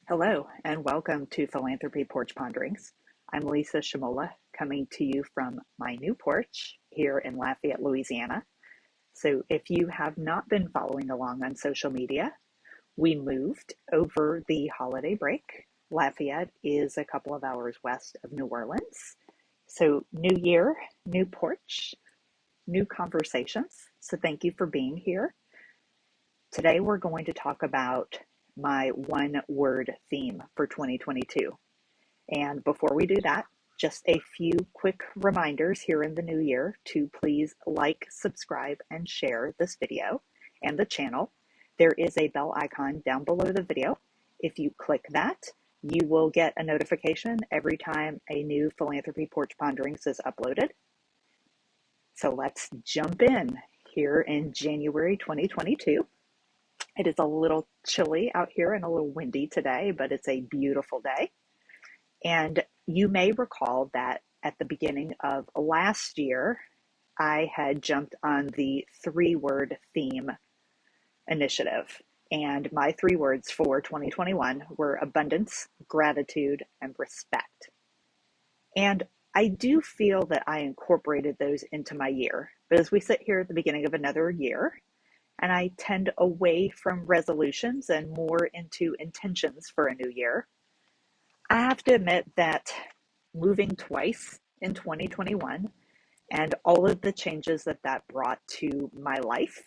Hello, and welcome to Philanthropy Porch Ponderings. I'm Lisa Shimola, coming to you from my new porch here in Lafayette, Louisiana. So if you have not been following along on social media, we moved over the holiday break. Lafayette is a couple of hours west of New Orleans. So new year, new porch, new conversations. So thank you for being here. Today we're going to talk about my one word theme for 2022. And before we do that, just a few quick reminders here in the new year to please like, subscribe, and share this video and the channel. There is a bell icon down below the video. If you click that, you will get a notification every time a new Philanthropy Porch Ponderings is uploaded. So let's jump in here in January 2022. It is a little chilly out here and a little windy today, but it's a beautiful day. And you may recall that at the beginning of last year, I had jumped on the 3-word theme initiative. And my 3 words for 2021 were abundance, gratitude, and respect. And I do feel that I incorporated those into my year. But as we sit here at the beginning of another year, and I tend away from resolutions and more into intentions for a new year, I have to admit that moving twice in 2021 and all of the changes that brought to my life,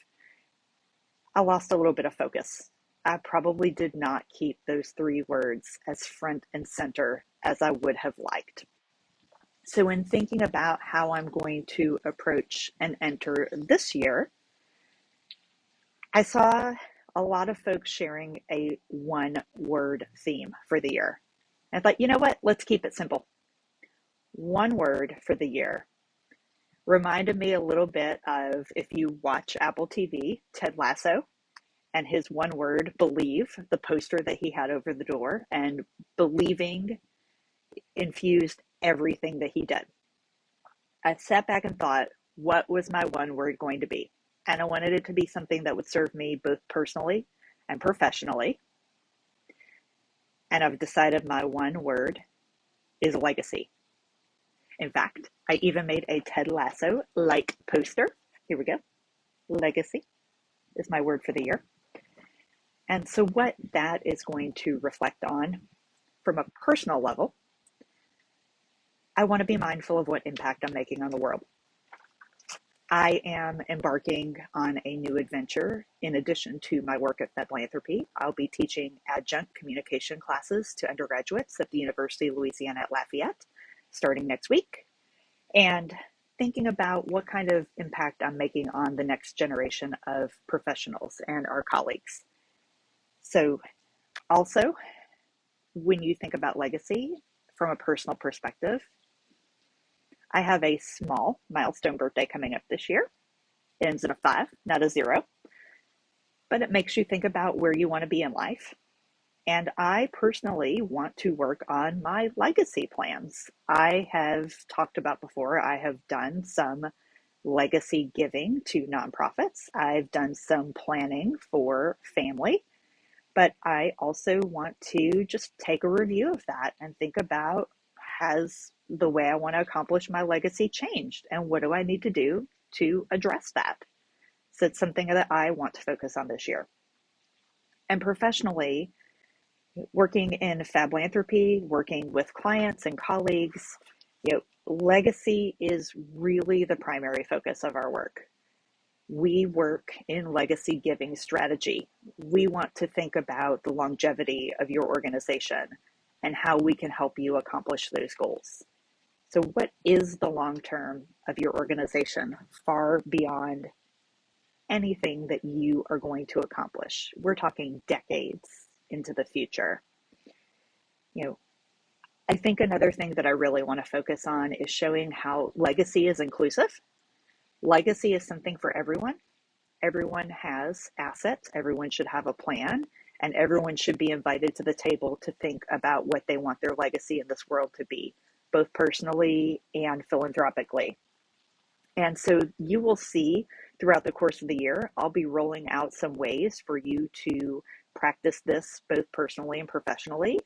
I lost a little bit of focus. I probably did not keep those 3 words as front and center as I would have liked. So in thinking about how I'm going to approach and enter this year, I saw a lot of folks sharing a one-word theme for the year. I thought, you know what? Let's keep it simple. One word for the year. Reminded me a little bit of, if you watch Apple TV, Ted Lasso, and his one word, believe, the poster that he had over the door, and believing infused everything that he did. I sat back and thought, what was my one word going to be? And I wanted it to be something that would serve me both personally and professionally. And I've decided my one word is legacy. In fact, I even made a Ted Lasso like poster. Here we go. Legacy is my word for the year. And so what that is going to reflect on from a personal level, I want to be mindful of what impact I'm making on the world. I am embarking on a new adventure in addition to my work at Philanthropy. I'll be teaching adjunct communication classes to undergraduates at the University of Louisiana at Lafayette starting next week, and thinking about what kind of impact I'm making on the next generation of professionals and our colleagues. So also, when you think about legacy from a personal perspective, I have a small milestone birthday coming up this year. It ends in a 5, not a 0. But it makes you think about where you want to be in life. And I personally want to work on my legacy plans. I have talked about before, I have done some legacy giving to nonprofits. I've done some planning for family. But I also want to just take a review of that and think about, has the way I want to accomplish my legacy changed? And what do I need to do to address that? So it's something that I want to focus on this year. And professionally, working in Philanthropy, working with clients and colleagues, legacy is really the primary focus of our work. We work in legacy giving strategy. We want to think about the longevity of your organization and how we can help you accomplish those goals. So what is the long term of your organization far beyond anything that you are going to accomplish? We're talking decades into the future. I think another thing that I really want to focus on is showing how legacy is inclusive. Legacy is something for everyone. Everyone has assets. Everyone should have a plan, and everyone should be invited to the table to think about what they want their legacy in this world to be, both personally and philanthropically. And so you will see throughout the course of the year, I'll be rolling out some ways for you to practice this both personally and professionally.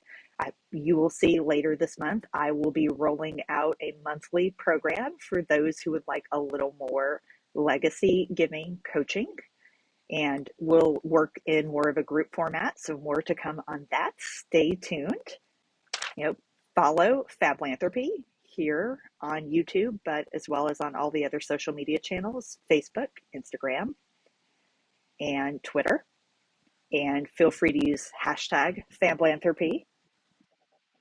You will see later this month, I will be rolling out a monthly program for those who would like a little more legacy giving coaching, and we'll work in more of a group format. So more to come on that. Stay tuned. You know, follow Philanthropy here on YouTube, but as well as on all the other social media channels, Facebook, Instagram, and Twitter. And feel free to use hashtag Philanthropy.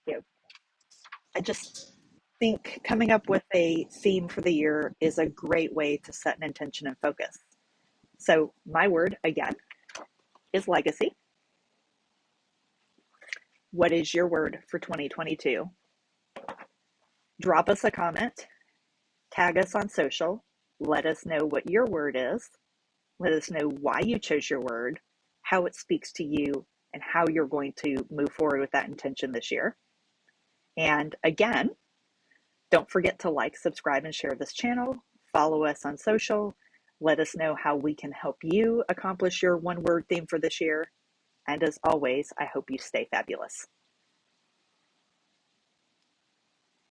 You know, I just think coming up with a theme for the year is a great way to set an intention and focus. So my word again is legacy. What is your word for 2022? Drop us a comment, tag us on social, let us know what your word is, let us know why you chose your word, how it speaks to you, and how you're going to move forward with that intention this year. And again, don't forget to like, subscribe, and share this channel. Follow us on social. Let us know how we can help you accomplish your one word theme for this year. And as always, I hope you stay fabulous.